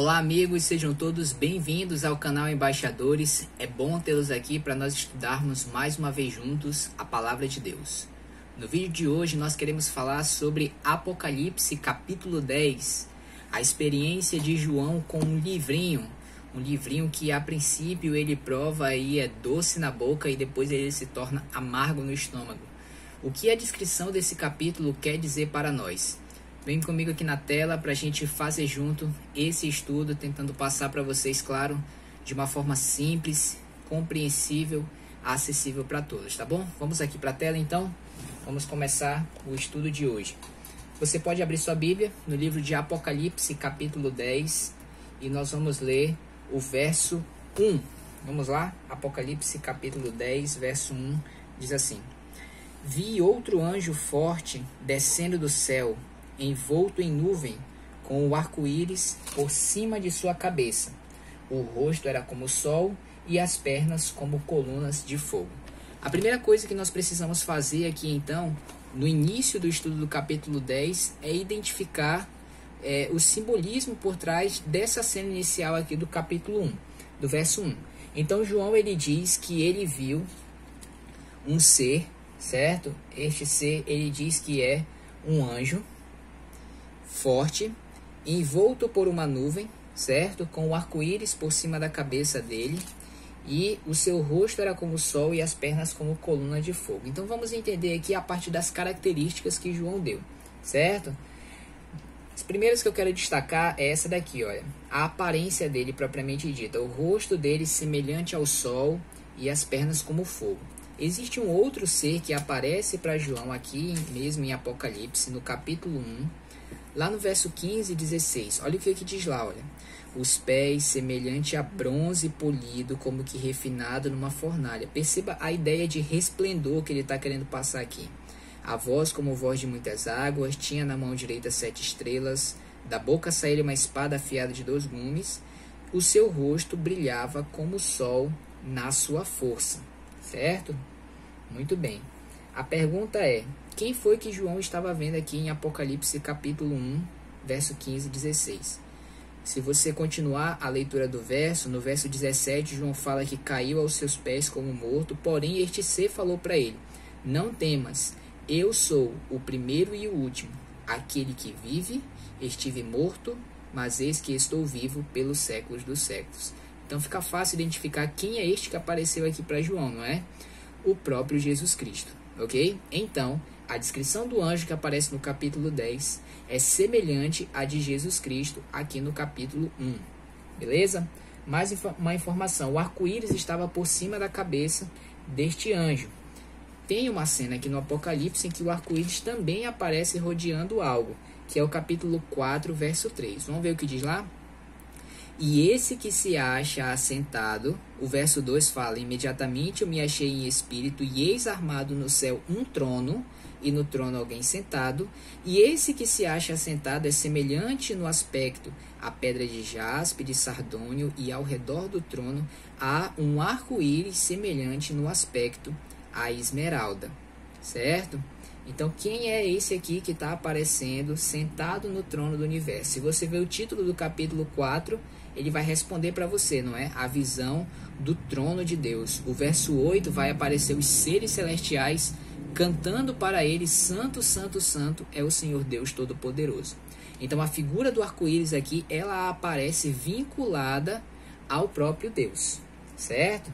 Olá amigos, sejam todos bem-vindos ao canal Embaixadores. É bom tê-los aqui para nós estudarmos mais uma vez juntos a Palavra de Deus. No vídeo de hoje nós queremos falar sobre Apocalipse capítulo 10, a experiência de João com um livrinho que a princípio ele prova e é doce na boca e depois ele se torna amargo no estômago. O que a descrição desse capítulo quer dizer para nós? Vem comigo aqui na tela para a gente fazer junto esse estudo, tentando passar para vocês, claro, de uma forma simples, compreensível, acessível para todos, tá bom? Vamos aqui para a tela então, vamos começar o estudo de hoje. Você pode abrir sua Bíblia no livro de Apocalipse, capítulo 10, e nós vamos ler o verso 1. Vamos lá? Apocalipse, capítulo 10, verso 1, diz assim: Vi outro anjo forte descendo do céu, envolto em nuvem, com o arco-íris por cima de sua cabeça. O rosto era como o sol e as pernas como colunas de fogo. A primeira coisa que nós precisamos fazer aqui, então, no início do estudo do capítulo 10, é identificar o simbolismo por trás dessa cena inicial aqui do capítulo 1, do verso 1. Então, João, ele diz que ele viu um ser, certo? Este ser, ele diz que é um anjo forte, envolto por uma nuvem, certo? Com o arco-íris por cima da cabeça dele, e o seu rosto era como o sol e as pernas como coluna de fogo. Então vamos entender aqui a parte das características que João deu, certo? As primeiras que eu quero destacar é essa daqui, olha. A aparência dele propriamente dita, o rosto dele semelhante ao sol e as pernas como fogo. Existe um outro ser que aparece para João aqui mesmo em Apocalipse, no capítulo 1, lá no verso 15 e 16, olha o que diz lá, olha. Os pés semelhante a bronze polido, como que refinado numa fornalha. Perceba a ideia de resplendor que ele está querendo passar aqui. A voz como voz de muitas águas, tinha na mão direita 7 estrelas, da boca saía uma espada afiada de 2 gumes, o seu rosto brilhava como o sol na sua força, certo? Muito bem. A pergunta é, quem foi que João estava vendo aqui em Apocalipse capítulo 1, verso 15 e 16? Se você continuar a leitura do verso, no verso 17, João fala que caiu aos seus pés como morto, porém este ser falou para ele, não temas, eu sou o primeiro e o último, aquele que vive, estive morto, mas eis que estou vivo pelos séculos dos séculos. Então fica fácil identificar quem é este que apareceu aqui para João, não é? O próprio Jesus Cristo. Ok? Então, a descrição do anjo que aparece no capítulo 10 é semelhante à de Jesus Cristo aqui no capítulo 1. Beleza? Mais uma informação. O arco-íris estava por cima da cabeça deste anjo. Tem uma cena aqui no Apocalipse em que o arco-íris também aparece rodeando algo, que é o capítulo 4, verso 3. Vamos ver o que diz lá? E esse que se acha assentado, o verso 2 fala, imediatamente eu me achei em espírito, e eis armado no céu um trono, e no trono alguém sentado, e esse que se acha assentado é semelhante no aspecto à pedra de jaspe, de sardônio, e ao redor do trono há um arco-íris semelhante no aspecto à esmeralda, certo? Então, quem é esse aqui que está aparecendo sentado no trono do universo? Se você ver o título do capítulo 4, ele vai responder para você, não é? A visão do trono de Deus. O verso 8 vai aparecer os seres celestiais cantando para ele, santo, santo, santo é o Senhor Deus Todo-Poderoso. Então, a figura do arco-íris aqui, ela aparece vinculada ao próprio Deus, certo?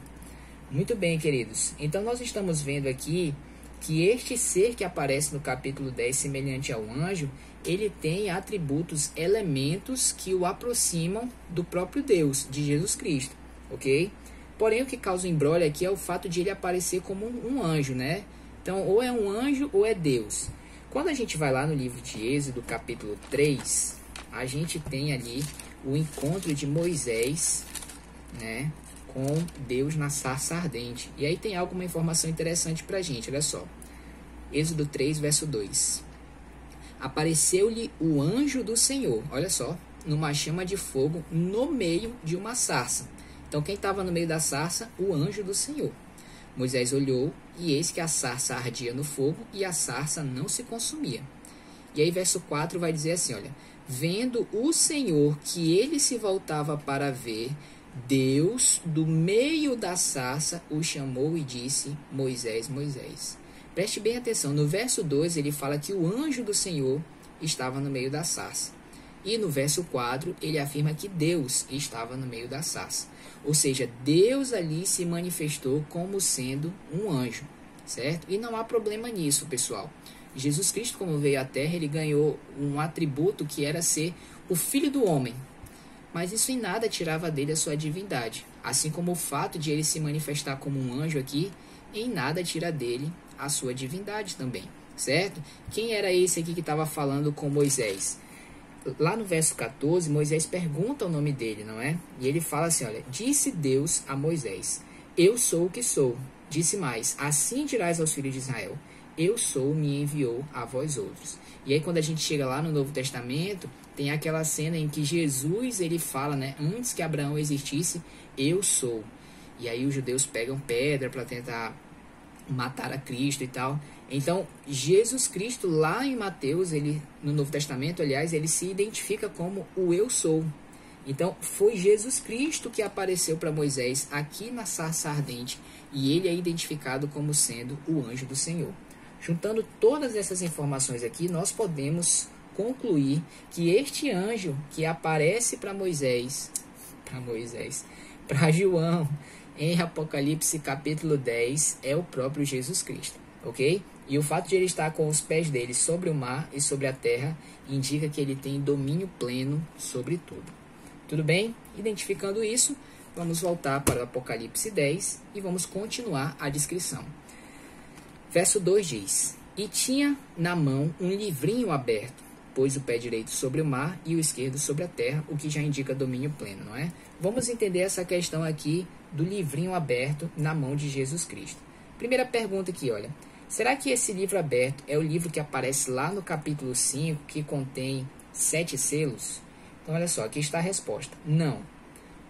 Muito bem, queridos. Então, nós estamos vendo aqui que este ser que aparece no capítulo 10, semelhante ao anjo, ele tem atributos, elementos que o aproximam do próprio Deus, de Jesus Cristo, ok? Porém, o que causa um embrolho aqui é o fato de ele aparecer como um anjo, né? Então, ou é um anjo ou é Deus. Quando a gente vai lá no livro de Êxodo, capítulo 3, a gente tem ali o encontro de Moisés, né, com Deus na sarça ardente. E aí tem alguma informação interessante pra gente, olha só. Êxodo 3, verso 2. Apareceu-lhe o anjo do Senhor, olha só, numa chama de fogo no meio de uma sarça. Então quem estava no meio da sarça? O anjo do Senhor. Moisés olhou e eis que a sarça ardia no fogo e a sarça não se consumia. E aí verso 4 vai dizer assim, olha, Vendo o Senhor que ele se voltava para ver, Deus, do meio da sarça, o chamou e disse: Moisés, Moisés. Preste bem atenção, no verso 2 ele fala que o anjo do Senhor estava no meio da sarça. E no verso 4 ele afirma que Deus estava no meio da sarça. Ou seja, Deus ali se manifestou como sendo um anjo, certo? E não há problema nisso, pessoal. Jesus Cristo, como veio à Terra, ele ganhou um atributo que era ser o Filho do Homem. Mas isso em nada tirava dele a sua divindade. Assim como o fato de ele se manifestar como um anjo aqui, em nada tira dele a sua divindade também, certo? Quem era esse aqui que estava falando com Moisés? Lá no verso 14, Moisés pergunta o nome dele, não é? E ele fala assim, olha, disse Deus a Moisés, eu sou o que sou. Disse mais, assim dirás aos filhos de Israel, eu sou, me enviou a vós outros. E aí quando a gente chega lá no Novo Testamento, tem aquela cena em que Jesus, ele fala, né, antes que Abraão existisse, eu sou. E aí os judeus pegam pedra para tentar matar a Cristo e tal. Então, Jesus Cristo, lá em Mateus, ele, no Novo Testamento, aliás, ele se identifica como o eu sou. Então, foi Jesus Cristo que apareceu para Moisés aqui na sarça ardente, e ele é identificado como sendo o anjo do Senhor. Juntando todas essas informações aqui, nós podemos concluir que este anjo que aparece para João, em Apocalipse capítulo 10, é o próprio Jesus Cristo, ok? E o fato de ele estar com os pés dele sobre o mar e sobre a terra indica que ele tem domínio pleno sobre tudo. Tudo bem? Identificando isso, vamos voltar para o Apocalipse 10 e vamos continuar a descrição. Verso 2 diz, e tinha na mão um livrinho aberto, pôs o pé direito sobre o mar e o esquerdo sobre a terra, o que já indica domínio pleno, não é? Vamos entender essa questão aqui do livrinho aberto na mão de Jesus Cristo. Primeira pergunta aqui, olha, será que esse livro aberto é o livro que aparece lá no capítulo 5, que contém 7 selos? Então, olha só, aqui está a resposta. Não.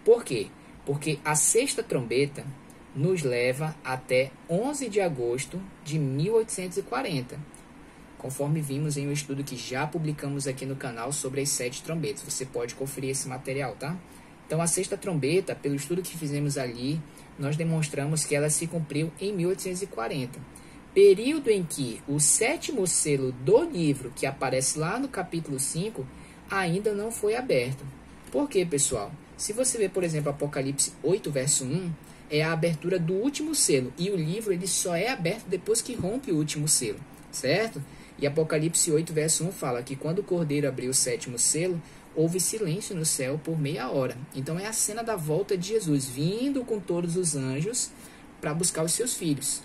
Por quê? Porque a sexta trombeta nos leva até 11 de agosto de 1840, conforme vimos em um estudo que já publicamos aqui no canal sobre as 7 trombetas. Você pode conferir esse material, tá? Então, a sexta trombeta, pelo estudo que fizemos ali, nós demonstramos que ela se cumpriu em 1840. Período em que o 7º selo do livro, que aparece lá no capítulo 5, ainda não foi aberto. Por quê, pessoal? Se você ver, por exemplo, Apocalipse 8, verso 1, é a abertura do último selo. E o livro ele só é aberto depois que rompe o último selo, certo? E Apocalipse 8, verso 1 fala que quando o Cordeiro abriu o 7º selo, houve silêncio no céu por meia hora. Então é a cena da volta de Jesus, vindo com todos os anjos para buscar os seus filhos,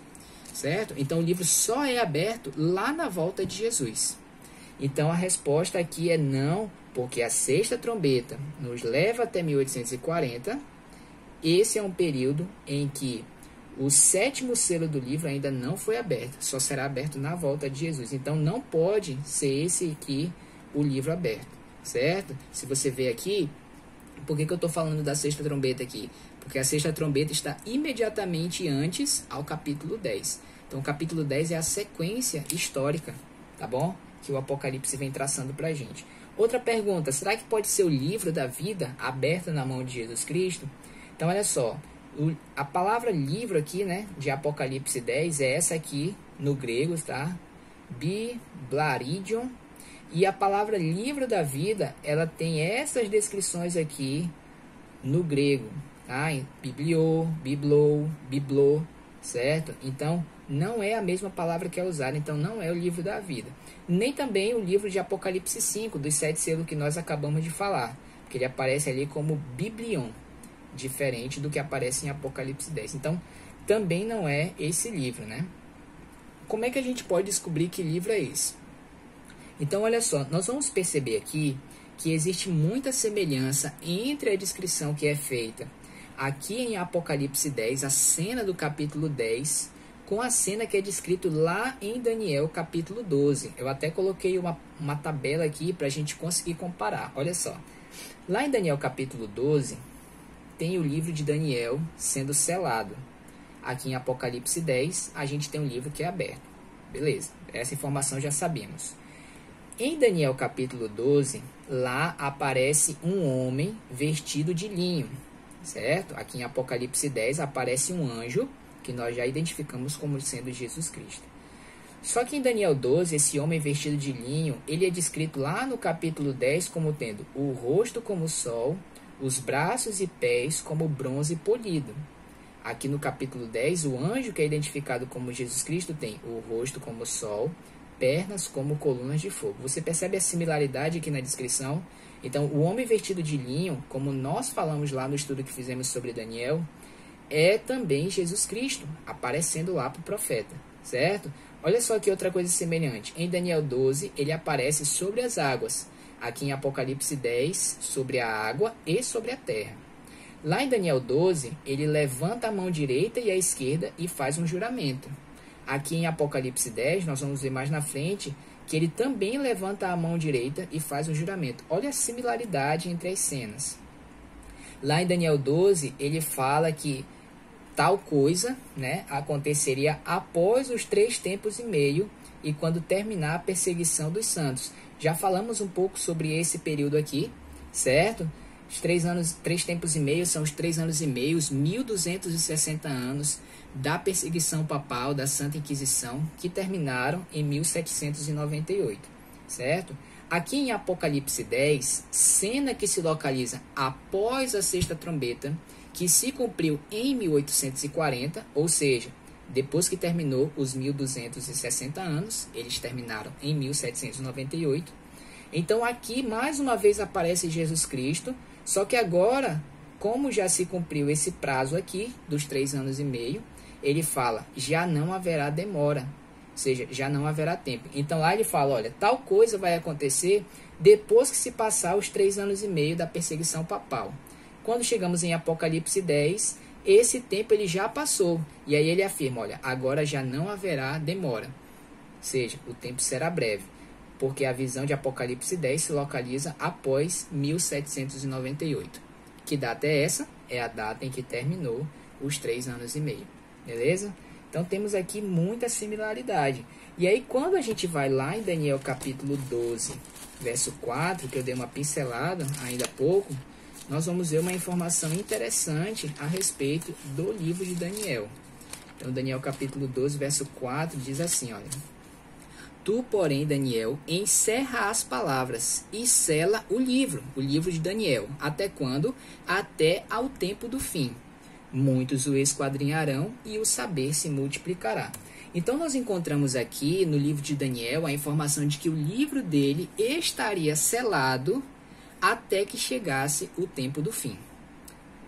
certo? Então o livro só é aberto lá na volta de Jesus. Então a resposta aqui é não, porque a sexta trombeta nos leva até 1840. Esse é um período em que o 7º selo do livro ainda não foi aberto, só será aberto na volta de Jesus. Então não pode ser esse aqui o livro aberto, certo? Se você ver aqui, por que eu estou falando da sexta trombeta aqui? Porque a sexta trombeta está imediatamente antes ao capítulo 10. Então o capítulo 10 é a sequência histórica, tá bom? Que o Apocalipse vem traçando para a gente. Outra pergunta, será que pode ser o livro da vida aberto na mão de Jesus Cristo? Então olha só, a palavra livro aqui, né, de Apocalipse 10 é essa aqui no grego, tá? Biblaridion. E a palavra livro da vida, ela tem essas descrições aqui no grego, tá? Biblio, biblou, biblô, certo? Então, não é a mesma palavra que é usada, então não é o livro da vida. Nem também o livro de Apocalipse 5, dos 7 selos que nós acabamos de falar, porque ele aparece ali como biblion, diferente do que aparece em Apocalipse 10. Então, também não é esse livro, né? Como é que a gente pode descobrir que livro é esse? Então, olha só, nós vamos perceber aqui que existe muita semelhança entre a descrição que é feita aqui em Apocalipse 10, a cena do capítulo 10, com a cena que é descrito lá em Daniel, capítulo 12. Eu até coloquei uma tabela aqui para a gente conseguir comparar. Olha só, lá em Daniel, capítulo 12, tem o livro de Daniel sendo selado. Aqui em Apocalipse 10, a gente tem um livro que é aberto. Beleza, essa informação já sabemos. Em Daniel capítulo 12, lá aparece um homem vestido de linho, certo? Aqui em Apocalipse 10 aparece um anjo, que nós já identificamos como sendo Jesus Cristo. Só que em Daniel 12, esse homem vestido de linho, ele é descrito lá no capítulo 10 como tendo o rosto como o sol, os braços e pés como bronze polido. Aqui no capítulo 10, o anjo que é identificado como Jesus Cristo tem o rosto como o sol, pernas como colunas de fogo. Você percebe a similaridade aqui na descrição? Então, o homem vestido de linho, como nós falamos lá no estudo que fizemos sobre Daniel, é também Jesus Cristo, aparecendo lá para o profeta, certo? Olha só que outra coisa semelhante. Em Daniel 12, ele aparece sobre as águas. Aqui em Apocalipse 10, sobre a água e sobre a terra. Lá em Daniel 12, ele levanta a mão direita e a esquerda e faz um juramento. Aqui em Apocalipse 10, nós vamos ver mais na frente, que ele também levanta a mão direita e faz um juramento. Olha a similaridade entre as cenas. Lá em Daniel 12, ele fala que tal coisa, né, aconteceria após os 3 tempos e meio e quando terminar a perseguição dos santos. Já falamos um pouco sobre esse período aqui, certo? Os 3 tempos e meio são os 3 anos e meio, os 1260 anos da perseguição papal, da Santa Inquisição, que terminaram em 1798, certo? Aqui em Apocalipse 10, cena que se localiza após a sexta trombeta, que se cumpriu em 1840, ou seja, depois que terminou os 1260 anos, eles terminaram em 1798. Então aqui mais uma vez aparece Jesus Cristo, só que agora, como já se cumpriu esse prazo aqui, dos 3 anos e meio, ele fala, já não haverá demora, ou seja, já não haverá tempo. Então lá ele fala, olha, tal coisa vai acontecer depois que se passar os 3 anos e meio da perseguição papal. Quando chegamos em Apocalipse 10, esse tempo ele já passou. E aí ele afirma, olha, agora já não haverá demora. Ou seja, o tempo será breve. Porque a visão de Apocalipse 10 se localiza após 1798. Que data é essa? É a data em que terminou os 3 anos e meio. Beleza? Então temos aqui muita similaridade. E aí quando a gente vai lá em Daniel capítulo 12, verso 4, que eu dei uma pincelada ainda há pouco, nós vamos ver uma informação interessante a respeito do livro de Daniel. Então, Daniel capítulo 12, verso 4, diz assim, olha. Tu, porém, Daniel, encerra as palavras e sela o livro de Daniel. Até quando? Até ao tempo do fim. Muitos o esquadrinharão e o saber se multiplicará. Então, nós encontramos aqui no livro de Daniel a informação de que o livro dele estaria selado até que chegasse o tempo do fim.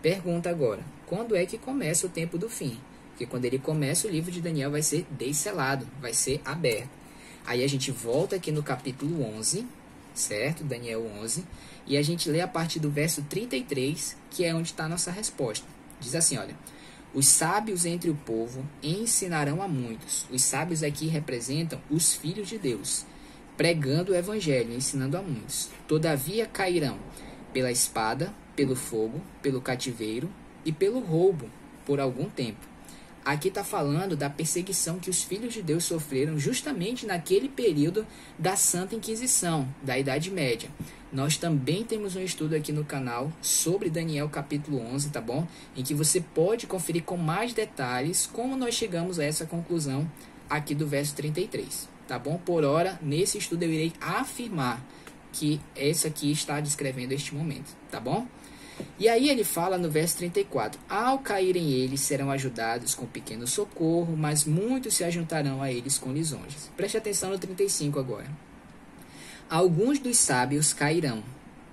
Pergunta agora, quando é que começa o tempo do fim? Porque quando ele começa, o livro de Daniel vai ser desselado, vai ser aberto. Aí a gente volta aqui no capítulo 11, certo? Daniel 11, e a gente lê a partir do verso 33, que é onde está a nossa resposta. Diz assim, olha, os sábios entre o povo ensinarão a muitos. Os sábios aqui representam os filhos de Deus, pregando o evangelho, ensinando a muitos. Todavia cairão pela espada, pelo fogo, pelo cativeiro e pelo roubo por algum tempo. Aqui está falando da perseguição que os filhos de Deus sofreram justamente naquele período da Santa Inquisição, da Idade Média. Nós também temos um estudo aqui no canal sobre Daniel capítulo 11, tá bom? Em que você pode conferir com mais detalhes como nós chegamos a essa conclusão aqui do verso 33. Tá bom? Por hora, nesse estudo eu irei afirmar que esse aqui está descrevendo este momento, tá bom? E aí ele fala no verso 34, ao caírem eles serão ajudados com pequeno socorro, mas muitos se ajuntarão a eles com lisonjas. Preste atenção no 35 agora. Alguns dos sábios cairão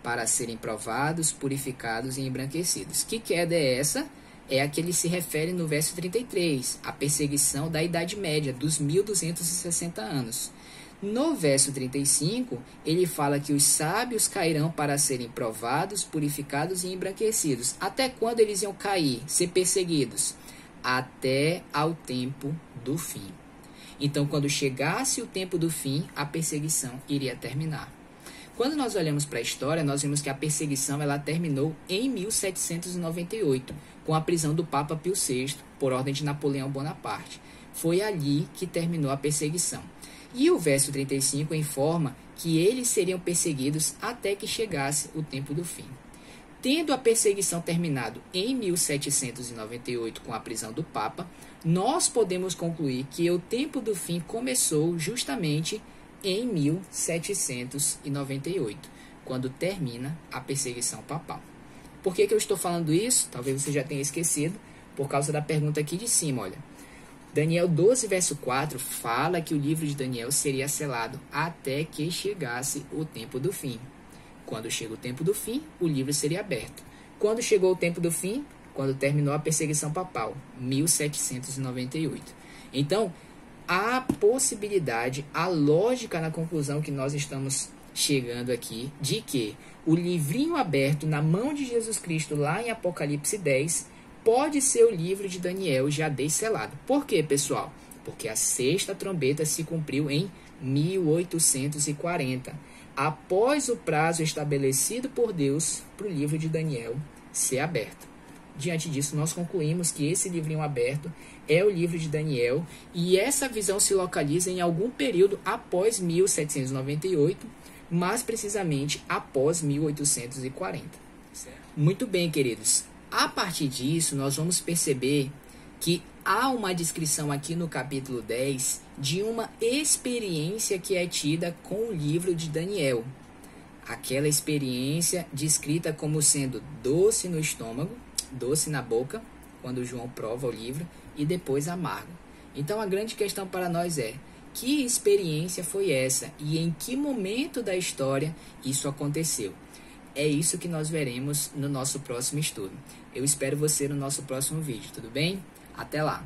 para serem provados, purificados e embranquecidos. Que queda é essa? É a que ele se refere no verso 33, a perseguição da Idade Média, dos 1260 anos. No verso 35, ele fala que os sábios cairão para serem provados, purificados e embranquecidos. Até quando eles iam cair, ser perseguidos? Até ao tempo do fim. Então, quando chegasse o tempo do fim, a perseguição iria terminar. Quando nós olhamos para a história, nós vemos que a perseguição ela terminou em 1798, com a prisão do Papa Pio VI, por ordem de Napoleão Bonaparte. Foi ali que terminou a perseguição. E o verso 35 informa que eles seriam perseguidos até que chegasse o tempo do fim. Tendo a perseguição terminado em 1798 com a prisão do Papa, nós podemos concluir que o tempo do fim começou justamente em 1798, quando termina a perseguição papal. Por que eu estou falando isso? Talvez você já tenha esquecido, por causa da pergunta aqui de cima, olha. Daniel 12, verso 4, fala que o livro de Daniel seria selado até que chegasse o tempo do fim. Quando chega o tempo do fim, o livro seria aberto. Quando chegou o tempo do fim? Quando terminou a perseguição papal, 1798. Então, há possibilidade, a lógica na conclusão que nós estamos chegando aqui, de que o livrinho aberto na mão de Jesus Cristo, lá em Apocalipse 10, pode ser o livro de Daniel já desselado. Por quê, pessoal? Porque a sexta trombeta se cumpriu em 1840, após o prazo estabelecido por Deus para o livro de Daniel ser aberto. Diante disso, nós concluímos que esse livrinho aberto é o livro de Daniel, e essa visão se localiza em algum período após 1798, mais precisamente após 1840. Muito bem, queridos. A partir disso, nós vamos perceber que há uma descrição aqui no capítulo 10 de uma experiência que é tida com o livro de Daniel. Aquela experiência descrita como sendo doce no estômago, doce na boca, quando João prova o livro, e depois amargo. Então a grande questão para nós é: que experiência foi essa e em que momento da história isso aconteceu? É isso que nós veremos no nosso próximo estudo. Eu espero você no nosso próximo vídeo, tudo bem? Até lá!